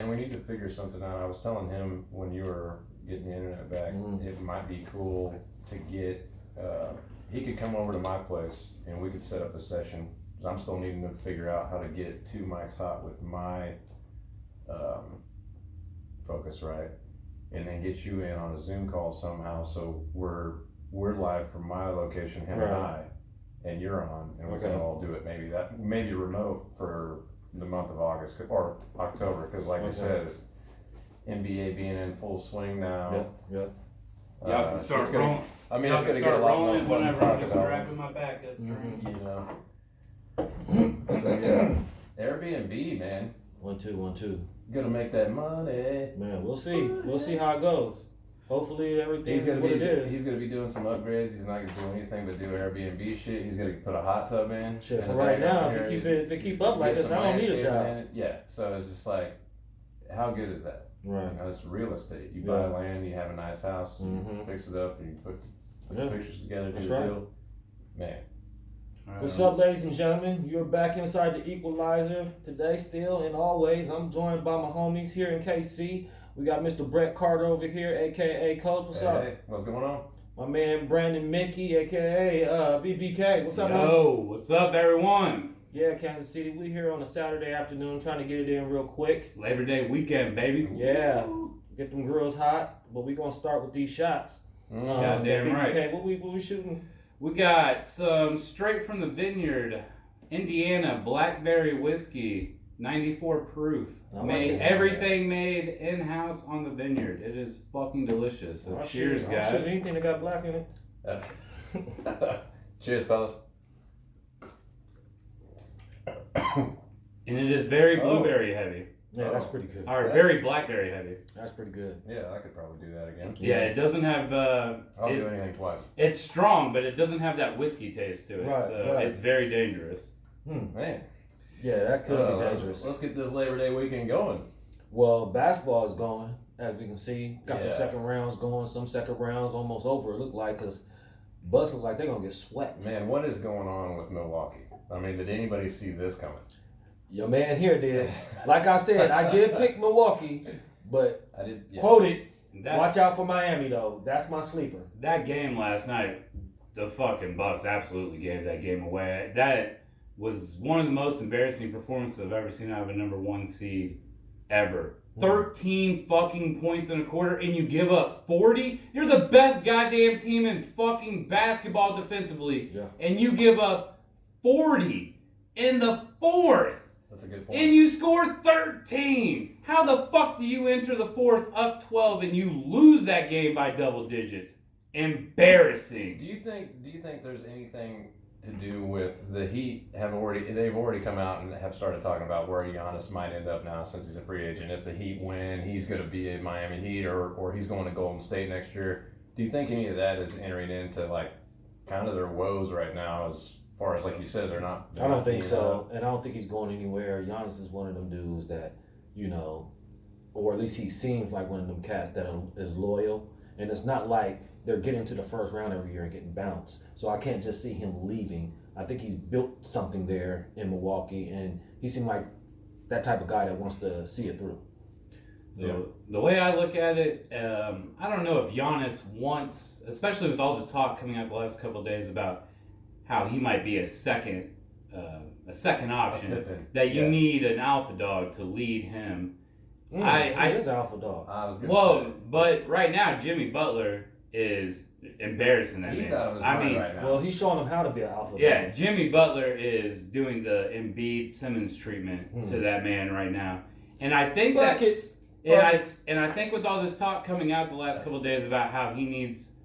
And we need to figure something out. I was telling him when you were getting the internet back, it might be cool to get, he could come over to my place and we could set up a session. 'Cause I'm still needing to figure out how to get two mics hot with my, Focusrite, and then get you in on a Zoom call somehow, so we're live from my location, him and I, and you're on, and we can all do it maybe remote for the month of August or October, because like you said, it's NBA being in full swing now. Yep. Y'all can start rolling. I mean, it's gonna get a lot more fun to talk about. Wrapping my back up. You know. So yeah, Airbnb, man. 1 2 1 2. Gonna make that money. Man, we'll see. We'll see how it goes. Hopefully everything is what it is. He's gonna be doing some upgrades. He's not gonna do anything but do Airbnb shit. He's gonna put a hot tub in. Shit, for right now, if they keep up like this, I don't need a job. Yeah, so it's just like, how good is that? Right. You know, it's real estate. You buy land, you have a nice house, you fix it up, and you put the pictures together, do the deal. Man. What's up, ladies and gentlemen? You're back inside the Equalizer today, still and always. I'm joined by my homies here in KC. We got Mr. Brett Carter over here, aka Coach. What's up? Hey, what's going on? My man Brandon Mickey, aka BBK. What's up, man? Yo, what's up, everyone? Yeah, Kansas City. We here on a Saturday afternoon, trying to get it in real quick. Labor Day weekend, baby. Yeah, get them grills hot. But we gonna start with these shots. Goddamn right. BBK, what we shooting? We got some straight from the vineyard, Indiana Blackberry whiskey, 94 proof. Everything made in-house on the vineyard. It is fucking delicious. So cheers, guys. Shoot anything that got black in it. Cheers, fellas. And it is very blueberry heavy. Yeah, that's pretty good. Or very blackberry heavy. That's pretty good. Yeah, I could probably do that again. Yeah, it doesn't have. I'll do anything twice. It's strong, but it doesn't have that whiskey taste to it. Right, so it's very dangerous. Man. Yeah, that could be dangerous. Let's get this Labor Day weekend going. Well, basketball is going, as we can see. Got some Yeah. second rounds going, some second rounds almost over, it looked like, because Bucks look like they're going to get swept. Man, what is going on with Milwaukee? I mean, did anybody see this coming? Your man here did. Like I said, I did pick Milwaukee, but I did. Yeah. quoted, watch out for Miami, though. That's my sleeper. That game last night, the fucking Bucks absolutely gave that game away. That was one of the most embarrassing performances I've ever seen out of a number one seed ever. 13 fucking points in a quarter and you give up 40? You're the best goddamn team in fucking basketball defensively. Yeah. And you give up 40 in the fourth. That's a good point. And you score 13. How the fuck do you enter the fourth up 12 and you lose that game by double digits? Embarrassing. Do you think there's anything to do with the Heat they've already come out and have started talking about where Giannis might end up now since he's a free agent. If the Heat win, he's going to be a Miami Heat or he's going to Golden State next year. Do you think any of that is entering into like kind of their woes right now as far as like you said they're not? I don't think so, and I don't think he's going anywhere. Giannis is one of them dudes that, or at least he seems like one of them cats that is loyal, and it's not like they're getting to the first round every year and getting bounced. So I can't just see him leaving. I think he's built something there in Milwaukee, and he seemed like that type of guy that wants to see it through. The way I look at it, I don't know if Giannis wants, especially with all the talk coming out the last couple of days about how he might be a second option, that you need an alpha dog to lead him. He is alpha dog. I was gonna say. But right now Jimmy Butler is embarrassing that He's man. out of his mind right now. Well, he's showing him how to be an alpha dog. Yeah, Jimmy Butler is doing the Embiid Simmons treatment to that man right now, and I think Buckets. And I think with all this talk coming out the last couple of days about how he needs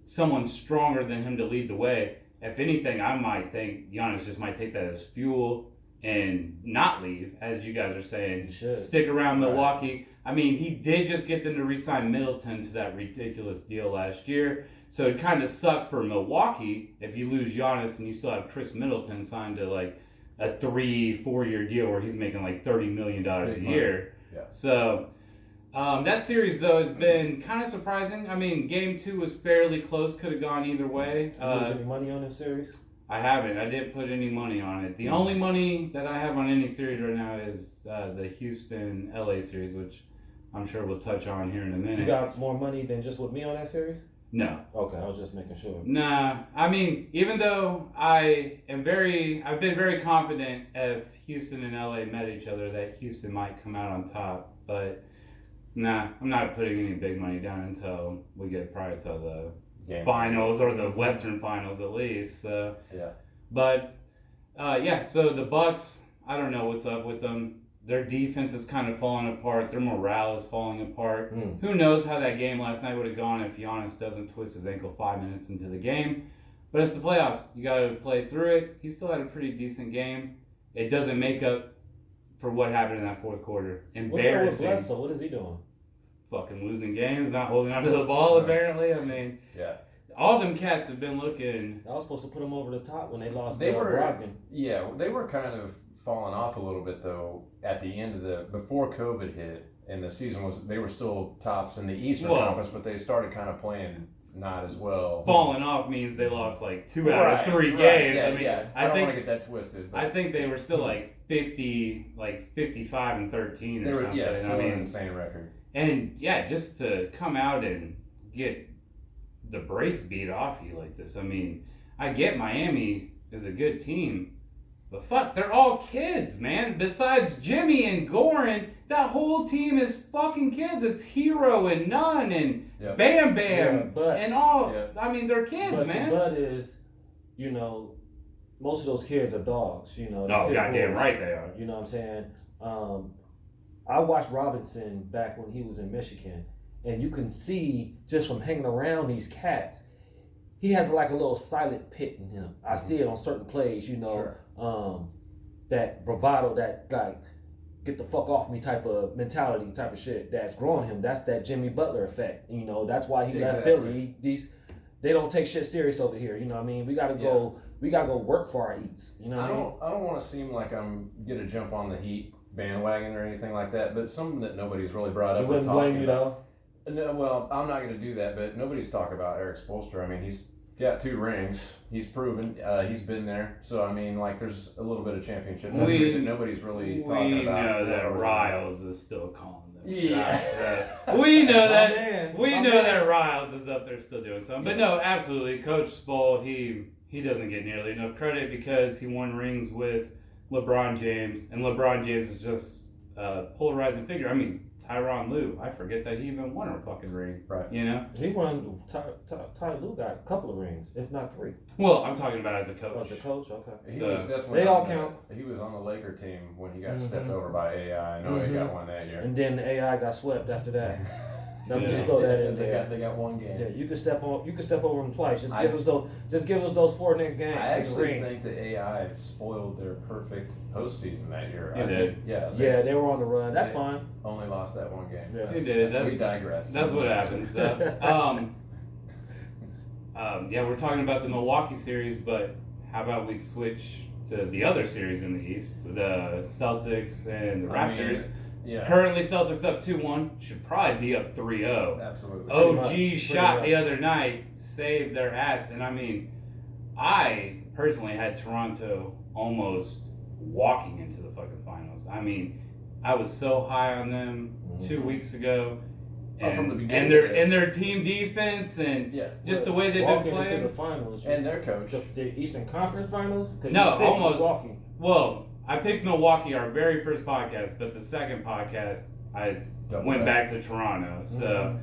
someone stronger than him to lead the way, if anything, I might think Giannis just might take that as fuel and not leave, as you guys are saying. Stick around Milwaukee. I mean, he did just get them to re-sign Middleton to that ridiculous deal last year. So it kind of sucked for Milwaukee if you lose Giannis and you still have Chris Middleton signed to like a 3-4 year deal where he's making like $30 million a year. Yeah. So that series, though, has been kind of surprising. I mean, game 2 was fairly close. Could have gone either way. You lose any money on this series? I haven't. I didn't put any money on it. The only money that I have on any series right now is the Houston LA series, which I'm sure we'll touch on here in a minute. You got more money than just with me on that series? No. Okay, I was just making sure. Nah. I mean, even though I've been very confident if Houston and LA met each other that Houston might come out on top, but nah, I'm not putting any big money down until we get probably to the finals or the Western Finals at least. So. Yeah. But so the Bucks, I don't know what's up with them. Their defense is kind of falling apart. Their morale is falling apart. Who knows how that game last night would have gone if Giannis doesn't twist his ankle 5 minutes into the game. But it's the playoffs. You got to play through it. He still had a pretty decent game. It doesn't make up for what happened in that fourth quarter. Embarrassing. What's up with Bledsoe? What is he doing? Fucking losing games, not holding onto the ball apparently. I mean, yeah. All them cats have been looking. I was supposed to put them over the top when they lost They were Brogdon. Yeah, they were kind of falling off a little bit though at the end of before COVID hit and the season they were still tops in the Eastern Conference, but they started kind of playing not as well. Falling off means they lost like 2 out of 3 games. Yeah, I mean, I don't want to get that twisted. But I think they were still like 55 and 13 or something. Yeah, still I mean, an insane record. And yeah, just to come out and get the brakes beat off you like this. I mean, I get Miami is a good team, but fuck, they're all kids, man. Besides Jimmy and Goran, that whole team is fucking kids. It's Hero and Nunn and Bam Bam and all. Yeah. I mean, they're kids, man. But is, most of those kids are dogs. Oh, goddamn right they are. You know what I'm saying? I watched Robinson back when he was in Michigan, and you can see just from hanging around these cats, he has like a little silent pit in him. I see it on certain plays, that bravado, that like get the fuck off me type of mentality, type of shit that's growing him. That's that Jimmy Butler effect. That's why he left Philly. They don't take shit serious over here. You know what I mean? We gotta go. We gotta go work for our eats. You know what I mean? I don't want to seem like I'm gonna jump on the Heat bandwagon or anything like that, but something that nobody's really brought up. You wouldn't blame you though. No, well, I'm not going to do that, but nobody's talking about Eric Spoelstra. I mean, he's got 2 rings. He's proven. He's been there. So, I mean, like, there's a little bit of championship. Nobody's really talking about. We know that Riles is still calling them shots. We know that. We know that Riles is up there still doing something. But no, absolutely. Coach Spo, he doesn't get nearly enough credit because he won rings with LeBron James. And LeBron James is just a polarizing figure. I mean, Tyronn Lue, I forget that he even won a fucking ring. Right. He won. Ty Lue got a couple of rings, if not 3. Well, I'm talking about as a coach. As a coach, okay. He was definitely. They all count. He was on the Laker team when he got stepped over by AI. I know he got one that year. And then the AI got swept after that. Let me just throw that in there. They got 1 game. Yeah, you can step over them twice. Just give us those 4 next games. I actually think the AI spoiled their perfect postseason that year. It did. Yeah, they were on the run. That's fine. Only lost that 1 game. Yeah. It did. We digress. That's what happens. We're talking about the Milwaukee series, but how about we switch to the other series in the East, the Celtics and the Raptors? Currently, Celtics up 2-1. Should probably be up 3-0. Absolutely. OG shot the other night, saved their ass. And I mean, I personally had Toronto almost walking into the fucking finals. I mean, I was so high on them 2 weeks ago. And, from the beginning, and their team defense and just the way they've been playing. Into the finals. And their coach. The Eastern Conference Finals? No, almost. Milwaukee. Well, I picked Milwaukee our very first podcast, but the second podcast I went back to Toronto. So,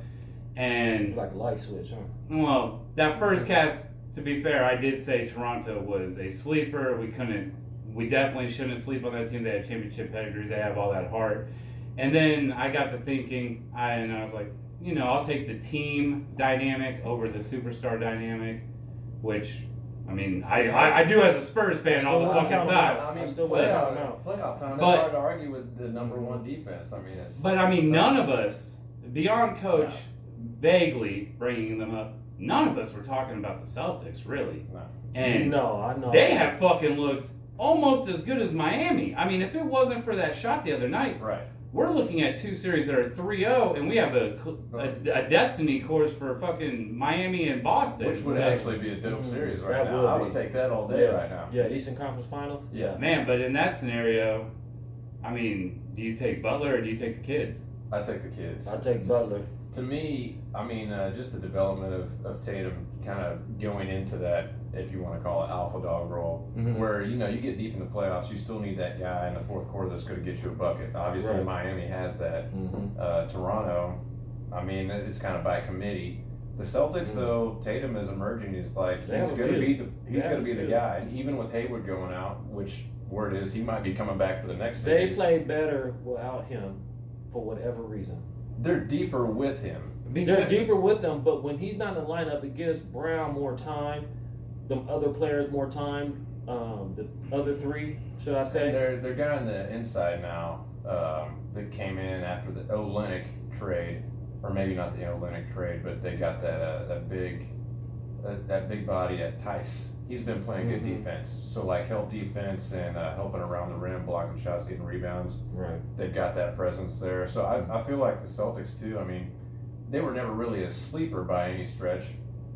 and like a light switch, huh? Well, that first cast, to be fair, I did say Toronto was a sleeper. We definitely shouldn't sleep on that team. They have championship pedigree. They have all that heart. And then I got to thinking, and I was like, I'll take the team dynamic over the superstar dynamic, which. I mean, I do as a Spurs fan all the fucking time. I mean, playoff time. It's hard to argue with the number 1 defense. I mean, But I mean, none of us, beyond Coach vaguely bringing them up, none of us were talking about the Celtics, really. No. And I know. They have fucking looked almost as good as Miami. I mean, if it wasn't for that shot the other night, right. we're looking at 2 series that are 3-0, and we have a destiny course for fucking Miami and Boston. Which would actually be a dope series right That now. would I be. would take that all day right now. Yeah, Eastern Conference Finals. Yeah. Man, but in that scenario, I mean, do you take Butler or do you take the kids? I take the kids. I take Butler. To me, I mean, just the development of Tatum kind of going into that, if you want to call it alpha dog role, Mhm. where, you know, you get deep in the playoffs, you still need that guy in the fourth quarter that's going to get you a bucket. Obviously, Right. Miami has that. Mm-hmm. Toronto, I mean, it's kind of by committee. The Celtics, though, Tatum is emerging. He's like, They he's have a going to feel. be the guy. And even with Hayward going out, which word is, he might be coming back for the next They series. play better without him for whatever reason. They're deeper with him. They're deeper with him, but when he's not in the lineup, it gives Brown more time, the other players more time, the other 3, should I And say? they're guy on the inside now that came in after the Olynyk trade, or maybe not the Olynyk trade, but they got that big body at Tice. He's been playing good Mhm. defense, so like help defense and helping around the rim, blocking shots, getting rebounds. Right. They've got that presence there. So I feel like the Celtics too. I mean, they were never really a sleeper by any stretch,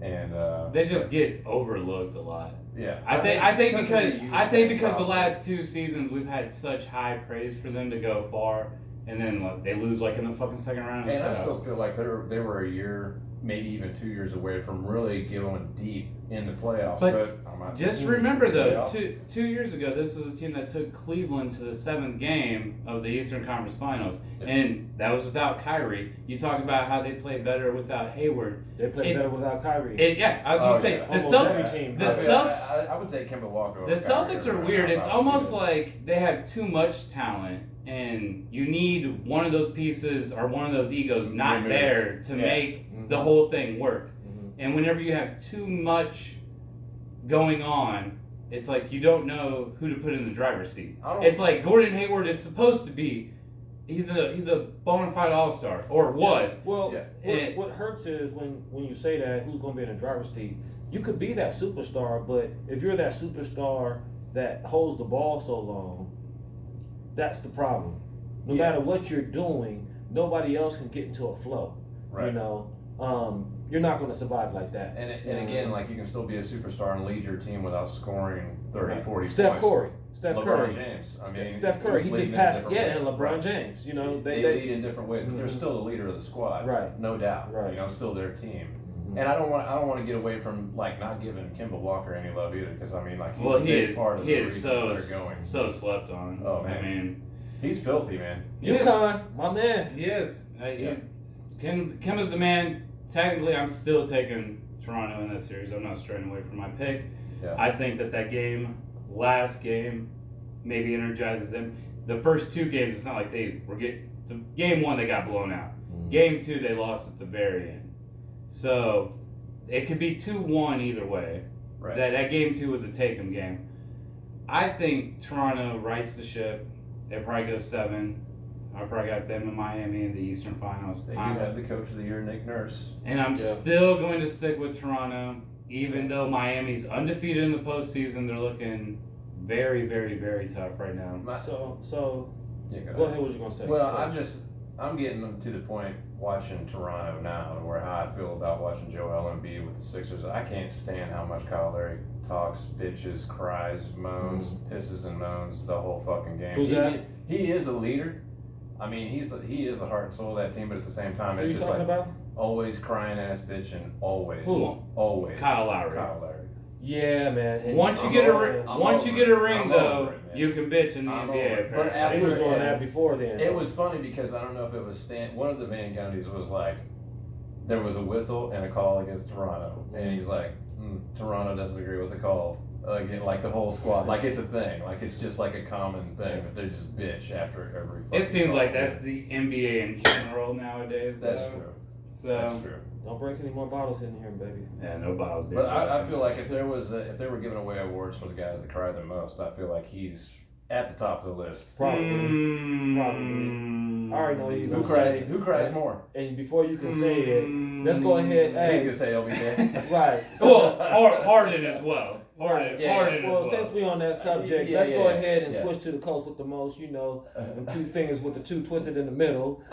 and They just get overlooked a lot. yeah. I think of because the youth the problem. last 2 seasons we've had such high praise for them to go far, and then like, they lose like in the fucking second round. Of the And I playoffs. still feel like they were a year, maybe even 2 years away from really going deep in the playoffs. But I'm not Just remember though, Playoff. two years ago, this was a team that took Cleveland to the 7th game of the Eastern Conference Finals, Yeah. and that was without Kyrie. You talk about how they play better without Hayward. They play better without Kyrie. I was gonna say yeah. the Almost Celtics. every team. The I, Celt- I would take Kemba Walker. over The Celtics Kyrie are right weird. now. It's almost like they have too much talent, and you need one of those pieces or one of those egos not Removed. there to Yeah. make the whole thing work. Mhm. And whenever you have too much going on, it's like you don't know who to put in the driver's seat. I don't- It's like Gordon Hayward is supposed to be. He's a bona fide all-star, or was. Well, Yeah. what hurts is when you say that, who's going to be in the driver's seat? You could be that superstar, but if you're that superstar that holds the ball so long, that's the problem. No Yeah. matter what you're doing, nobody else can get into a flow. Right. You know, you're not going to survive like that. And again, like you can still be a superstar and lead your team without scoring 30, 40 Steph points. Steph LeBron Curry. James. I mean, Steph Curry. he's He leading just in a passed. different Yeah, way. and LeBron Right. James. You know, They lead in different ways, but they're Mhm. still the leader of the squad. Right. No doubt. Right. You know, still their team. Mhm. And I don't want to get away from like not giving Kemba Walker any love either, because I mean, like he's Well, a he big is. part of He the is reason so they're going. so slept on. Oh, man. I mean, He's filthy, man. he is. UConn, my man. He is. Yeah. Kim is the man. Technically, I'm still taking Toronto in that series. I'm not straying away from my pick. Yeah. I think that last game, maybe energizes them. The first 2 games, it's not like they were game 1 they got blown out. Game 2 they lost at the very end. So it could be 2-1 either way. Right. That game 2 was a take 'em game. I think Toronto rights the ship. It probably goes 7. I probably got them in Miami in the Eastern Finals. They do have the coach of the year, Nick Nurse. And I'm Yeah. still going to stick with Toronto, even though Miami's undefeated in the postseason. They're looking very, very, very tough right now. So Yeah, go ahead. What you gonna say? Well, Coach. I'm getting to the point watching Toronto now, where how I feel about watching Joel Embiid with the Sixers. I can't stand how much Kyle Lowry talks, bitches, cries, moans, pisses and moans the whole fucking game. Who's that? He is a leader. I mean, he is the heart and soul of that team, but at the same time, Who it's you just talking like about? always crying ass bitching, always, Who? always. Kyle Lowry. Kyle Lowry. Yeah, man. And Once you I'm get a over ring, it. I'm once you over get a it. ring I'm though, over it, man. you can bitch in the I'm NBA. over it. But apparently. he was doing Yeah. that before then. It was funny because I don't know if it was one of the Van Gundys was like, there was a whistle and a call against Toronto, and he's like, Toronto doesn't agree with the call. Again, like the whole squad, like it's a thing, like it's just like a common thing that they just bitch after every. It fucking seems call. like that's the NBA in general nowadays. That's though. true. So That's true. Don't break any more bottles in here, baby. yeah, no bottles. But I feel like if they were giving away awards for the guys that cry the most, I feel like he's at the top of the list. Probably. Mm. I already know what he's Who gonna say. cries more? And before you can say it, let's go ahead. He's Hey, gonna say LBJ. right. Well, Harden as well. Harden as Well, well. since we on that subject, Yeah, let's go yeah, ahead and yeah. switch to the Colts with the most, them two fingers with the two twisted in the middle.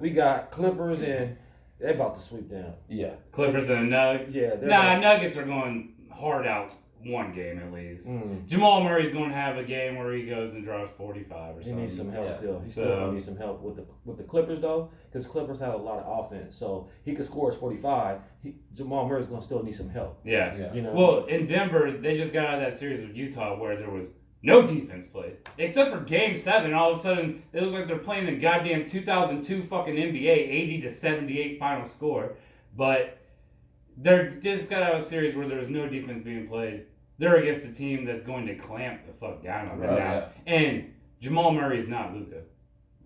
We got Clippers, and they're about to sweep down. Yeah. Clippers and the Nuggets. Yeah, they're Nah, about- Nuggets are going hard out one game at least. Mm. Jamal Murray's going to have a game where he goes and drops 45 or He something. needs some help Yeah. still. He So- still gonna need some help with the Clippers though, because Clippers have a lot of offense. So he could score his 45. Jamal Murray's gonna still need some help. Yeah. Yeah. You know. Well, in Denver, they just got out of that series with Utah where there was no defense played. Except for Game 7. All of a sudden, it looks like they're playing the goddamn 2002 fucking NBA 80-78 final score. But they just got out of a series where there was no defense being played. They're against a team that's going to clamp the fuck down on them Right, now. And Jamal Murray is not Luka.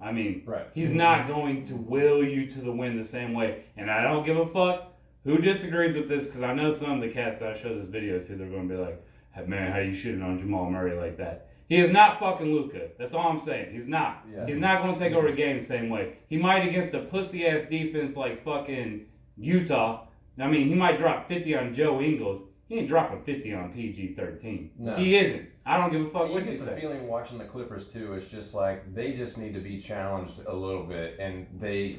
I mean, Right. he's not going to will you to the win the same way. And I don't give a fuck who disagrees with this, because I know some of the cats that I show this video to, they're going to be like, hey, man, how you shitting on Jamal Murray like that? He is not fucking Luka. That's all I'm saying. He's not. Yeah. He's not going to take over the game the same way. He might against a pussy-ass defense like fucking Utah. I mean, he might drop 50 on Joe Ingles. He ain't dropping 50 on PG-13. No. He isn't. I don't give a fuck You what you get the say. feeling watching the Clippers too. It's just like they just need to be challenged a little bit, and they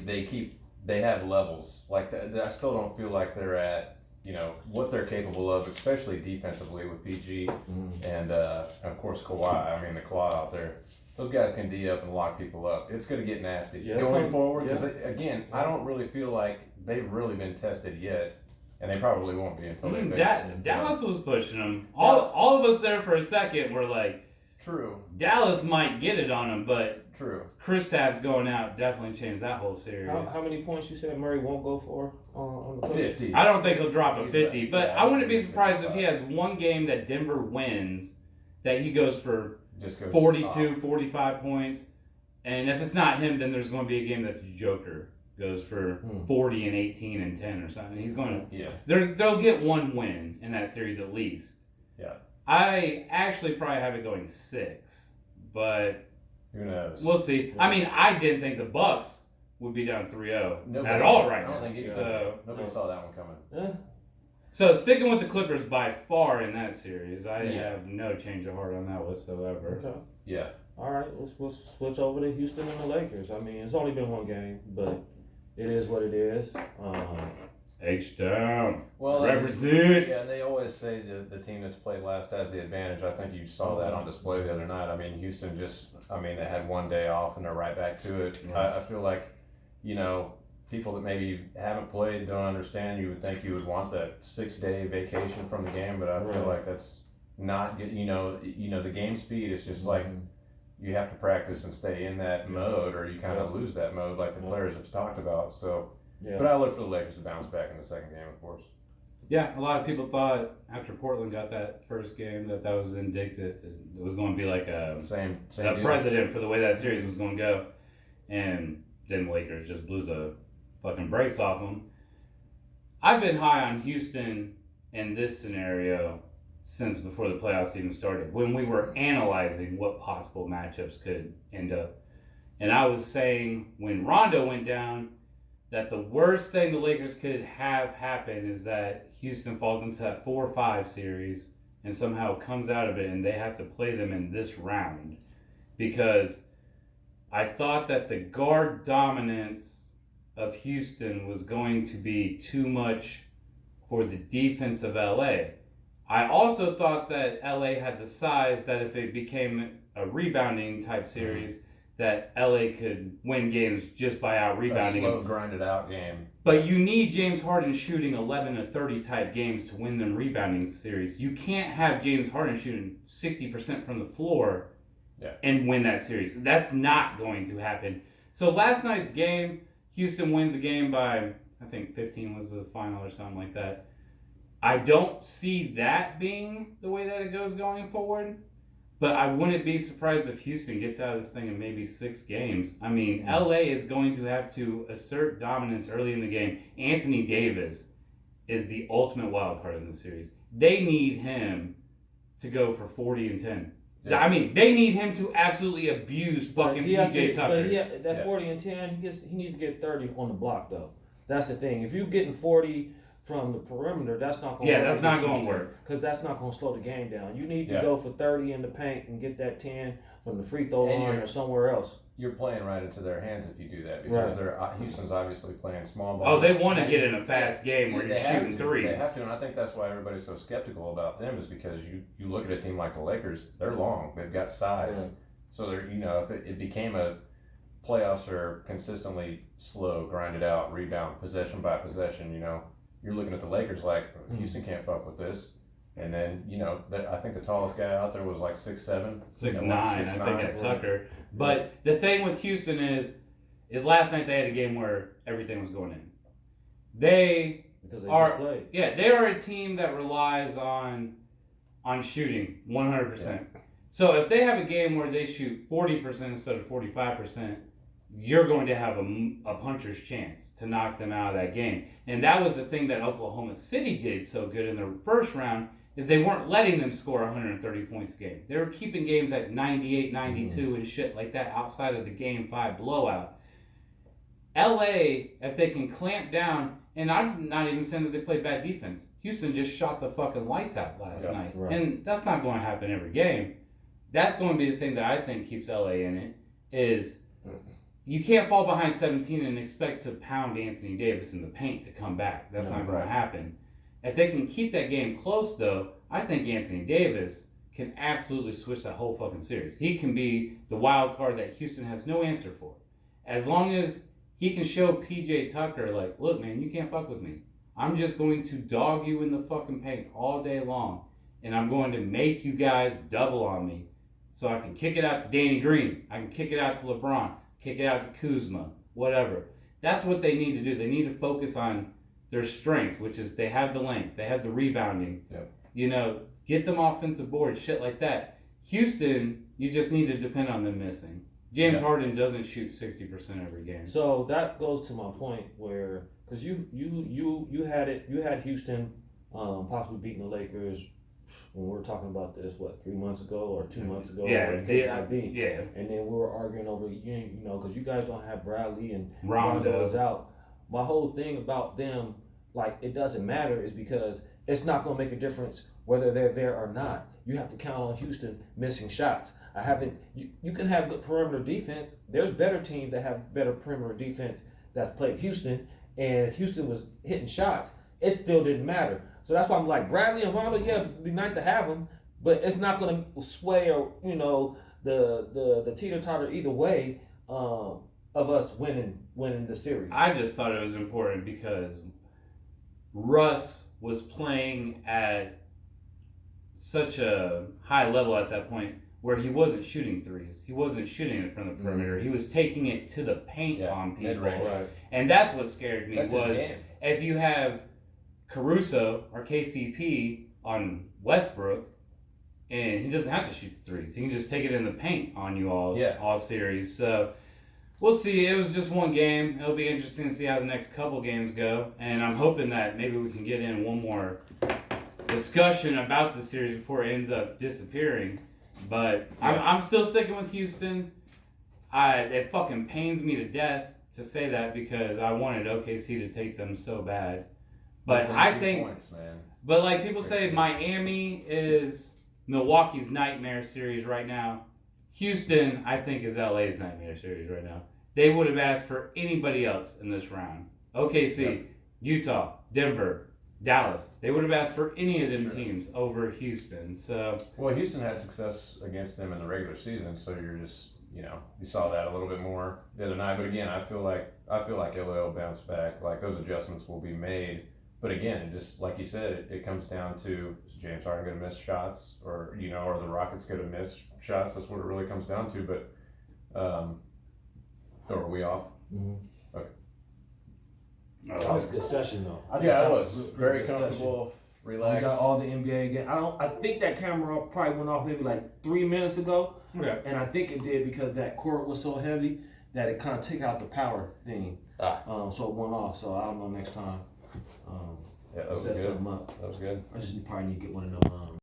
have levels. Like I still don't feel like they're at what they're capable of, especially defensively with PG and of course Kawhi. I mean the claw out there. Those guys can D up and lock people up. It's going to get nasty going forward. Because again, I don't really feel like they've really been tested yet. And they probably won't be until they face Dallas was pushing them. All of us there for a second were like, True. Dallas might get it on them, but True. Kristaps going out definitely changed that whole series. How many points you said Murray won't go for on the Clippers? 50. I don't think he'll drop a He's 50, right. but Yeah, I wouldn't be he's surprised if he 55. has one game that Denver wins that he goes for Just goes 42, off. 45 points. And if it's not him, then there's going to be a game that the Joker goes for 40 and 18 and 10 or something. He's going to Yeah. they'll get one win in that series at least. Yeah. I actually probably have it going 6, but Who knows? we'll see. I mean, I didn't think the Bucks would be down 3-0 Nobody- at all right I don't now. think nobody So, saw that one coming. so sticking with the Clippers by far in that series, I Yeah. have no change of heart on that whatsoever. Okay. Yeah. All right, we'll switch over to Houston and the Lakers. I mean, it's only been one game, but it is what it is. H-Town. Well, Represent. Yeah, and they always say the team that's played last has the advantage. I think you saw that on display the other night. I mean, Houston they had one day off and they're right back to it. I feel like, people that maybe haven't played don't understand. You would think you would want that 6-day vacation from the game, but I feel like that's not good. The game speed is just like you have to practice and stay in that mode, or you kind of lose that mode, like the players have talked about. So. Yeah. But I look for the Lakers to bounce back in the second game, of course. Yeah, a lot of people thought after Portland got that first game that was indicative. It was going to be like a Same the deal. precedent for the way that series was going to go. And then the Lakers just blew the fucking brakes off them. I've been high on Houston in this scenario since before the playoffs even started, when we were analyzing what possible matchups could end up. And I was saying when Rondo went down, that the worst thing the Lakers could have happen is that Houston falls into that 4-5 series and somehow comes out of it and they have to play them in this round. Because I thought that the guard dominance of Houston was going to be too much for the defense of LA. I also thought that LA had the size that if it became a rebounding type series, that LA could win games just by out rebounding. A slow, grinded out game. But you need James Harden shooting 11 to 30 type games to win them rebounding series. You can't have James Harden shooting 60% from the floor and win that series. That's not going to happen. So last night's game, Houston wins the game by, I think 15 was the final or something like that. I don't see that being the way that it goes going forward. But I wouldn't be surprised if Houston gets out of this thing in maybe 6 games. I mean, LA is going to have to assert dominance early in the game. Anthony Davis is the ultimate wild card in the series. They need him to go for 40 and 10. Yeah. I mean, they need him to absolutely abuse fucking PJ Tucker. But that 40 and 10, he needs to get 30 on the block, though. That's the thing. If you're getting 40 from the perimeter, that's not going to Yeah, work. that's not going to work. Because that's not going to slow the game down. You need to Yeah. go for 30 in the paint and get that 10 from the free throw And line you're- or somewhere else. You're playing right into their hands if you do that because they're Houston's obviously playing small ball. Oh, they want to get in a fast game where you're They have shooting to. threes. They have to, and I think that's why everybody's so skeptical about them is because you look at a team like the Lakers, they're long, they've got size, Yeah. so they're if it became a playoffs are consistently slow, grinded out, rebound, possession by possession. You're looking at the Lakers like Houston can't fuck with this, and then I think the tallest guy out there was like 6'7", 6'9", I think 6'9". at Tucker. But the thing with Houston is last night they had a game where everything was going in. They Because they are just played. Yeah, they are a team that relies on shooting 100%. So if they have a game where they shoot 40% instead of 45%, you're going to have a puncher's chance to knock them out of that game. And that was the thing that Oklahoma City did so good in the first round is they weren't letting them score 130 points a game. They were keeping games at 98, 92 and shit like that outside of the Game 5 blowout. LA, if they can clamp down, and I'm not even saying that they played bad defense. Houston just shot the fucking lights out last night. right. And that's not going to happen every game. That's going to be the thing that I think keeps LA in it is you can't fall behind 17 and expect to pound Anthony Davis in the paint to come back. That's not going to happen. If they can keep that game close, though, I think Anthony Davis can absolutely switch that whole fucking series. He can be the wild card that Houston has no answer for. As long as he can show PJ Tucker, like, look, man, you can't fuck with me. I'm just going to dog you in the fucking paint all day long, and I'm going to make you guys double on me so I can kick it out to Danny Green. I can kick it out to LeBron, kick it out to Kuzma, whatever. That's what they need to do. They need to focus on their strengths, which is they have the length, they have the rebounding. Yep. Get them offensive boards, shit like that. Houston, you just need to depend on them missing. James Harden doesn't shoot 60% every game. So that goes to my point where, because you had Houston possibly beating the Lakers when we were talking about this 3 months ago or 2 months ago. Yeah, or the case might be. yeah. And then we were arguing over because you guys don't have Bradley and Rondo is out. My whole thing about them, like, it doesn't matter, is because it's not going to make a difference whether they're there or not. You have to count on Houston missing shots. You can have good perimeter defense. There's better teams that have better perimeter defense that's played Houston. And if Houston was hitting shots, it still didn't matter. So that's why I'm like, Bradley and Rondo, yeah, it'd be nice to have them, but it's not going to sway or the teeter-totter either way of us winning the series. I just thought it was important because Russ was playing at such a high level at that point where he wasn't shooting threes. He wasn't shooting it from the perimeter. He was taking it to the paint on people. mid-range. Right. And that's what scared me That's his was game. if you have Caruso or KCP on Westbrook and he doesn't have to shoot the threes. He can just take it in the paint on you all series. So we'll see. It was just one game. It'll be interesting to see how the next couple games go. And I'm hoping that maybe we can get in one more discussion about the series before it ends up disappearing. But I'm still sticking with Houston. It fucking pains me to death to say that because I wanted OKC to take them so bad. But I think, points, man. but like people say, Miami is Milwaukee's nightmare series right now. Houston, I think, is LA's nightmare series right now. They would have asked for anybody else in this round. OKC, Utah, Denver, Dallas. They would have asked for any of them teams over Houston. So Well, Houston had success against them in the regular season, so you're just you saw that a little bit more the other night. But again, I feel like LA will bounce back. Like those adjustments will be made. But again, it just like you said, it comes down to is James Harden going to miss shots, or are the Rockets going to miss shots? That's what it really comes down to. But are we off? Mm-hmm. Okay. That was a good session, though. I think Yeah, it that was a pretty very good session. comfortable, We relaxed. got all the NBA again. I think that camera probably went off maybe like 3 minutes ago, okay. and I think it did because that cord was so heavy that it kind of took out the power thing. So it went off. So I don't know next time. Yeah, that was Set good. something up. That was good. I just probably need to get one of them